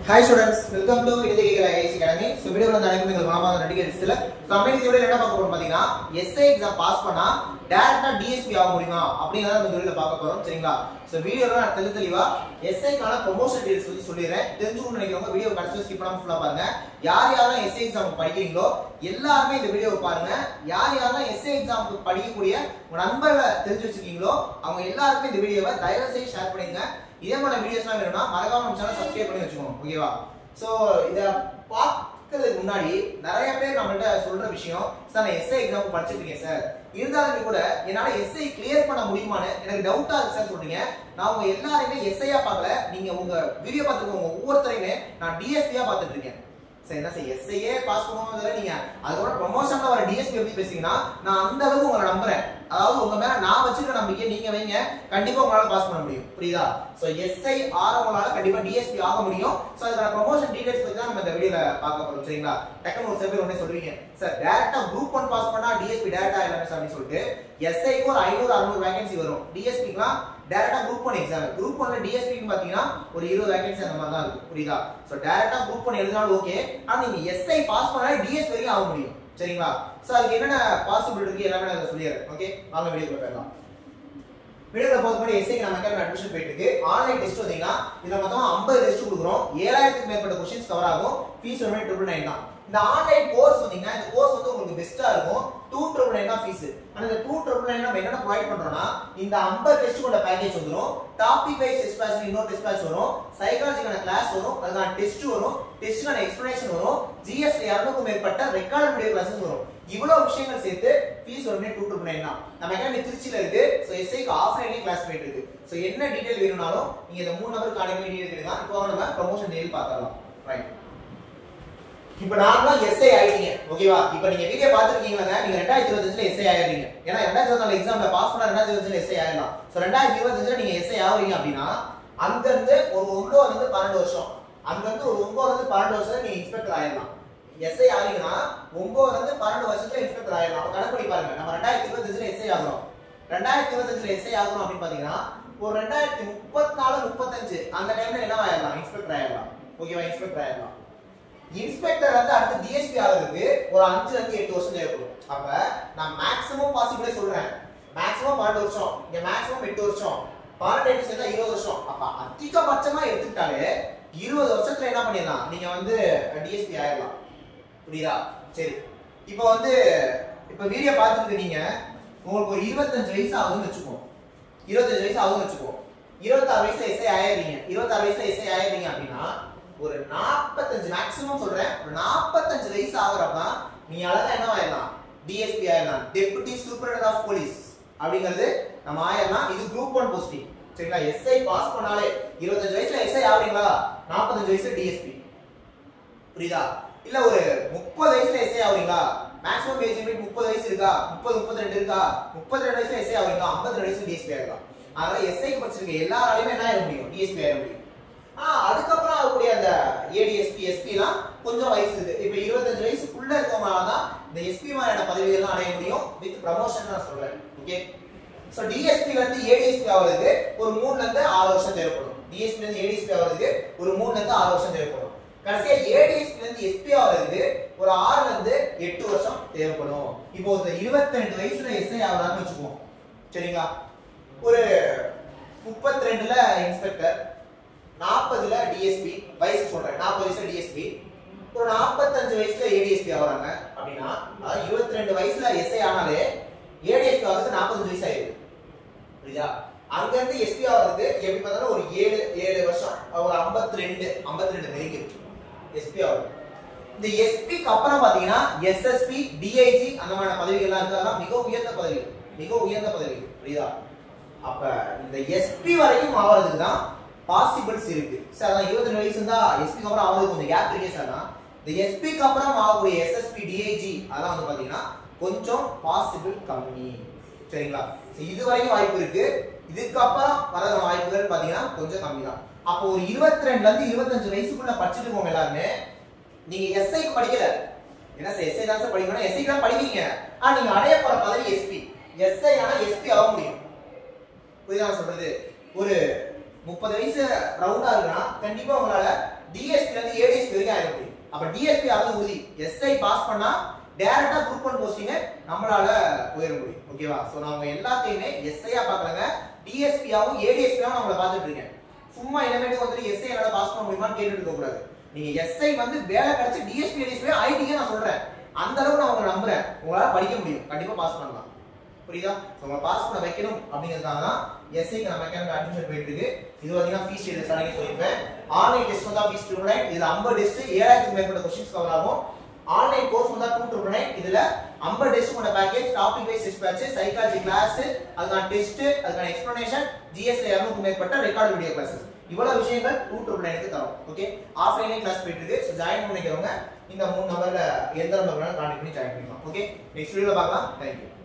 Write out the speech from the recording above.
Hi students, welcome to IAS Academy. So video la nanikum engal maama nadiga listla community video la enna paaka porom pathina essay exam pass panna direct DSP ஆக முடியுமா அப்படிங்கறத இந்த வீடியோல பார்க்க போறோம் சரிங்களா. So வீடியோல நான் தெளிவா essay கான promotion details பத்தி சொல்லிறேன். தெரிஞ்சுக்கணும்னு நினைக்கிறவங்க வீடியோ கடைசி ஸ்கிப் பண்ணாம ஃபுல்லா பாருங்க. யார் யாரெல்லாம் essay exam படிக்கிறீங்களோ எல்லாரும் இந்த வீடியோவை பாருங்க. யார் யாரெல்லாம் essay exam படிக்கக்கூடிய உங்க நண்பர்களை தெரிஞ்சு வச்சிருக்கீங்களோ அவங்க எல்லாருக்கும் இந்த வீடியோவை தயவு செய்து ஷேர் பண்ணுங்க. இதே மாதிரி வீடியோஸ்லாம் வேணும்னா மறக்காம நம்ம சேனலை சப்ஸ்கிரைப் பண்ணி வச்சுக்கோங்க ஓகேவா. சோ இத பார்க்கிறதுக்கு முன்னாடி நிறைய பேர் நம்மள்ட்ட சொல்ற விஷயம் சார் நான் எஸ்ஐ எக்ஸாம் படிச்சிட்டு இருக்கேன் சார், இருந்தாலும் கூட என்னால எஸ்ஐ கிளியர் பண்ண முடியுமான்னு எனக்கு டவுட்டா இருக்கு சார் சொல்றீங்க. நான் உங்க எல்லாரையுமே எஸ்ஐயா பார்க்கல, நீங்க உங்க வீடியோ பார்த்துக்கோங்க ஒவ்வொருத்தரையுமே நான் டிஎஸ்பியா பார்த்துட்டு இருக்கேன். சரி என்ன சார் எஸ்ஐயே பாஸ் பண்ணுவாங்க, நீங்க அதோட ப்ரமோஷன்ல வர டிஎஸ்பி எப்படி பேசுறீங்கன்னா நான் அந்த அளவுக்கு உங்களை நம்புறேன். அதாவது உங்க மேல நான் வச்சிருக்க நம்பிக்கை நீங்க வைங்க, கண்டிப்பா உங்களால பாஸ் பண்ண முடியும் புரியுதா. சோ எஸ்ஐ ஆரவங்களால கண்டிப்பா டிஎஸ்பி ஆக முடியும். சோ அதோட ப்ரமோஷன் டீடைல்ஸ் பத்தி தான் நம்ம இந்த வீடியோல பார்க்க போறோம் சரிங்களா. டக்குனு ஒரு செபர் ஒண்ணே சொல்றீங்க சார் டைரக்டா குரூப் 1 பாஸ் பண்ணா டிஎஸ்பி டைரக்டா இல்லன்னு சொல்லி சொல்லிட்டு எஸ்ஐக்கு ஒரு 500 600 வேகன்சி வரும், டிஎஸ்பிக்குலாம் டைரக்டா குரூப் 1 எக்ஸாம். குரூப் 1ல டிஎஸ்பிக்கு பாத்தீங்கன்னா ஒரு 20 வேகன்சி அந்த மாதிரி தான் இருக்கும் புரியுதா. சோ டைரக்டா குரூப் 1 எழுதினாலும் ஓகே, ஆனா நீங்க எஸ்ஐ பாஸ் பண்ணாலே டிஎஸ்பி வரைக்கும் ஆக முடியும் சரிங்களா. சோ அதுக்கு என்னென்ன பாசிபிலிட்டி இருக்கு எல்லாமே நான் சொல்லிறேன் ஓகே. வாங்க வீடியோக்குள்ள போகலாம். வீடியோல போறதுக்கு எஸ்ஐ நம்ம அகாடமி அட்மிஷன் போயிட்டு இருக்கு. ஆன்லைன் டெஸ்ட் வந்தீங்கன்னா இதுல மொத்தம் 50 டெஸ்ட் கொடுக்குறோம். 7000க்கு மேற்பட்ட क्वेश्चंस கவர் ஆகும். ஃபீஸ் வந்து 999 தான். இந்த ஆன்லைன் கோர்ஸ் வந்தீங்கன்னா இந்த கோர்ஸ் வந்து உங்களுக்கு பெஸ்டா இருக்கும். 2999 தான் ஃபீஸ். ஆனா இந்த 2999 நம்ம என்ன ப்ரொவைட் பண்றோம்னா இந்த 50 டெஸ்ட் கொண்ட பேக்கேஜ் வந்துரும். டாபிக் வைஸ் டெஸ்ட் பேட்ச் இன்னொரு டெஸ்ட் பேட்ச் வரும், சைக்காலஜிக்கான கிளாஸ் வரும், அதுக்கான டெஸ்ட் வரும், டெஸ்ட்க்கான எக்ஸ்பிளனேஷன் வரும், ஜிஎஸ் 200க்கும் மேற்பட்ட ரெக்கார்ட் வீடியோ கிளாसेस வரும். இவ்வளவு விஷயங்கள் சேர்த்து ஃபீஸ் வந்து 2999 தான். நம்ம அகாடமி திருச்சியில இருக்கு. சோ எஸ்ஐக்கு ஆஃப்லைன்லயே கிளாஸ் போயிட்டு இருக்கு. சோ என்ன டீடைல் வேணும்னாலும் நீங்க இந்த 3 நம்பருக்கு கான்டாக்ட் பண்ணி டீடைல் தான். இப்போ நம்ம ப்ரமோஷன் டீடைல் பார்க்கலாம் ரைட். இப்போ நார்மலா எஸ்ஐ ஆயிட்டீங்க ஓகேவா. இப்போ நீங்க வீடியோ பாத்துருக்கீங்களா, நீங்க 2025ல எஸ்ஐ ஆயிரீங்க. ஏன்னா 2024 எக்ஸாம்ல பாஸ் பண்ணா 2025ல எஸ்ஐ ஆயிரலாம். சோ 2025ல நீங்க எஸ்ஐ ஆவறீங்க அப்படினா அங்க இருந்து ஒரு 9ல இருந்து 12 வருஷம், அங்க இருந்து ஒரு 9ல இருந்து 12 வருஷம் நீங்க இன்ஸ்பெக்டர் ஆயிரலாம். எஸ்ஐ ஆறீங்கன்னா 9ல இருந்து 12 வருஷத்துல இன்ஸ்பெக்டர் ஆயிரலாம். அப்ப கணக்கு பண்ணி பாருங்க, நம்ம 2025ல எஸ்ஐ ஆகுறோம். 2025ல எஸ்ஐ ஆகுறோம் அப்படி பாத்தீங்கன்னா ஒரு 2034 35 அந்த டைம்ல என்ன ஆயிரலாம், இன்ஸ்பெக்டர் ஆயிரலாம் ஓகேவா. இன்ஸ்பெக்டர் ஆயிரலாம். இன்ஸ்பெக்டர் வந்து அடுத்து டிஎஸ்பி ஆகிறதுக்கு ஒரு 5 ல இருந்து 8 வருஷம் தேவைப்படும். அப்ப நான் மேக்ஸிமம் பாசிபிளே சொல்றேன், மேக்ஸிமம் 12 வருஷம், இங்க மேக்ஸிமம் 8 வருஷம், 12 8 சேர்த்தா 20 வருஷம். அப்ப அதிகபட்சமா எடுத்துக்கிட்டாலே 20 வருஷத்துல என்ன பண்ணிடலாம், நீங்க வந்து டிஎஸ்பி ஆயிரலாம் புரியுதா. சரி இப்போ வந்து இப்போ வீடியோ பார்த்துட்டு நீங்க உங்களுக்கு ஒரு 25 வயசு ஆகுதுன்னு வச்சுக்கோ, 25 வயசு ஆகுதுன்னு வச்சுக்கோ, 26 வயசுல எஸ்ஐ ஆயிரீங்க, 26 வயசுல எஸ்ஐ ஆயிரீங்க அப்படின்னா ஒரு 45 மேக்ஸிமம் சொல்றேன், ஒரு 45 வயசு ஆகுறப்ப நீ அழகா என்ன ஆயிரலாம், டிஎஸ்பி ஆயிரலாம், டெபுட்டி சூப்பரிண்டென்டென்ட் ஆஃப் போலீஸ் அப்படிங்கிறது நம்ம ஆயிரலாம். இது குரூப் 1 போஸ்டிங் சரிங்களா. எஸ்ஐ பாஸ் பண்ணாலே 25 வயசுல எஸ்ஐ ஆவறீங்களா, 45 வயசுல டிஎஸ்பி புரியுதா. இல்ல ஒரு 30 வயசுல எஸ்ஐ ஆவறீங்களா, மேக்ஸிமம் ஏஜ் லிமிட் 30 வயசு இருக்கா, 30 32 இருக்கா, 32 வயசுல எஸ்ஐ ஆவறீங்களா, 52 வயசுல டிஎஸ்பி ஆயிரலாம். அதனால எஸ்ஐ படிச்சிருக்க எல்லாராலையுமே என்ன ஆயிர முடியும், டிஎஸ்பி ஆயிர முடியும். அதுக்கப்புறம் ஆகக்கூடிய அந்த ஏடிஎஸ்பி எஸ்பிலாம் கொஞ்சம் வயசு இருக்கு. இப்போ 25 வயசுக்குள்ள இருக்கவங்களால தான் இந்த எஸ்பி மாதிரியான பதவிகள்லாம் அடைய முடியும் வித் ப்ரமோஷன் நான் சொல்றேன் ஓகே. சோ டிஎஸ்பில இருந்து ஏடிஎஸ்பி ஆவறதுக்கு ஒரு 3ல இருந்து 6 வருஷம் தேவைப்படும். டிஎஸ்பில இருந்து ஏடிஎஸ்பி ஆவறதுக்கு ஒரு 3ல இருந்து 6 வருஷம் தேவைப்படும். கடைசியா ஏடிஎஸ்பில இருந்து எஸ்பி ஆவறதுக்கு ஒரு 6ல இருந்து 8 வருஷம் தேவைப்படும். இப்போ ஒரு 22 வயசுல எஸ்ஐ ஆவறான்னு வெச்சுக்குவோம் சரிங்களா. ஒரு 32ல இன்ஸ்பெக்டர், 40ல டிஎஸ்பி வயசு சொல்றேன், 40 வயசுல டிஎஸ்பி, ஒரு 45 வயசுல ஏடிஎஸ்பி ஆவறாங்க அப்படின்னா அதாவது 22 வயசுல எஸ்ஐ ஆனாலே ஏடிஎஸ்பி ஆகிறதுக்கு 45 வயசு ஆயிடுது புரியுதா. அங்க இருந்து எஸ்பி ஆகிறதுக்கு எப்படி பார்த்தாலும் ஒரு 7 வருஷம், ஒரு 52 நெருங்கி எஸ்பி ஆகுது. இந்த எஸ்பிக்கு அப்புறம் பாத்தீங்கன்னா எஸ்எஸ்பி டிஐஜி அந்த மாதிரி பதவிகள்லாம் இருக்கலாம், மிக உயர்ந்த பதவிகள், மிக உயர்ந்த பதவிகள் புரியுதா. அப்ப இந்த எஸ்பி வரைக்கும் ஆவறதுக்கு தான் பாசிபிள்ஸ் இருக்கு சார். அதான் 22 வயசு இருந்தா எஸ்பிக்கு அப்புறம் ஆவது கொஞ்சம் கேப் இருக்கே சார். இந்த எஸ்பிக்கு அப்புறம் ஆகக்கூடிய எஸ்எஸ்பி டிஐஜி அதெல்லாம் வந்து பாத்தீங்கன்னா கொஞ்சம் பாசிபிள் கம்மி சரிங்களா. இது வரைக்கும் வாய்ப்பு இருக்கு, இதுக்கு அப்புறம் வர வாய்ப்புகள் பாத்தீங்கன்னா கொஞ்சம் கம்மி தான். அப்போ ஒரு 22ல இருந்து 25 வயசுக்குள்ள படிச்சுட்டு போங்க எல்லாருமே. நீங்க எஸ்ஐக்கு படிக்கல, என்ன சார் எஸ்ஐ தான் சார் படிக்கணும், எஸ்ஐக்கு தான் படிக்கிறீங்க, ஆனா நீங்க அடைய போற பதவி எஸ்பி. எஸ்ஐ ஆனா எஸ்பி ஆக முடியும் புரியுதா சொல்றது. ஒரு 30 வயசு ரவுண்டா இருக்குன்னா கண்டிப்பா உங்களால டிஎஸ்பி ல இருந்து ஏடிஎஸ்பி வரைக்கும் ஆயிட முடியும். அப்ப டிஎஸ்பி ஆவது உறுதி. எஸ்ஐ பாஸ் பண்ணா டைரக்டா குரூப் 1 போஸ்டிங் நம்மளால போயிட முடியும். ஓகேவா? சோ நான் எல்லாத்தையுமே எஸ்ஐயா பார்க்கலங்க, டிஎஸ்பி ஆவும் ஏடிஎஸ்பி ஆவும் நான் பார்த்துட்டு இருக்கேன். சும்மா இனிமேட்டு வந்து எஸ்ஐ என்னால பாஸ் பண்ண முடியுமான்னு கேட்டுட்டு இருக்க கூடாது. நீங்க எஸ்ஐ வந்து வேலை கிடைச்சு டிஎஸ்பி ஏடிஎஸ்பி ஐடிக்கு நான் சொல்றேன். அந்த அளவுக்கு நான் உங்களை நம்புறேன். உங்களால படிக்க முடியும். கண்டிப்பா பாஸ் பண்ணலாம். புரியுதா? உங்களை பாஸ் பண்ண வைக்கணும் அப்படிங்கிறதுக்காக தான் எஸ்ஐக்கு நம்ம மெக்கானிக்கல் அட்மிஷன் போயிட்டு இருக்கு. இது வரைக்கும் ஃபீஸ் ஷீட் ஸ்டார்டிங் சொல்லிருப்பேன். ஆன்லைன் டெஸ்ட் வந்தா ஃபீஸ் 299. இதுல 50 டெஸ்ட் 7000க்கு மேற்பட்ட क्वेश्चंस கவர் ஆகும். ஆன்லைன் கோர்ஸ் வந்தா 299. இதுல 50 டெஸ்ட் கொண்ட package, topic wise test batch, psychology class, அதுக்கான டெஸ்ட், அதுக்கான எக்ஸ்பிளனேஷன், ஜிஎஸ்ல 200க்கு மேற்பட்ட ரெக்கார்ட் வீடியோ கிளாसेस. இவ்வளவு விஷயங்கள் 299க்கு தரோம். ஓகே, ஆஃப்லைன்ல கிளாஸ் போயிட்டு இருக்கு. சோ ஜாயின் பண்ணிக்கிறவங்க இந்த 3 நம்பர்ல எந்த நம்பர் வேணாலும் கான்டாக்ட் பண்ணி ஜாயின் பண்ணிக்கலாம். ஓகே, நெக்ஸ்ட் வீடியோல பார்க்கலாம். Thank you.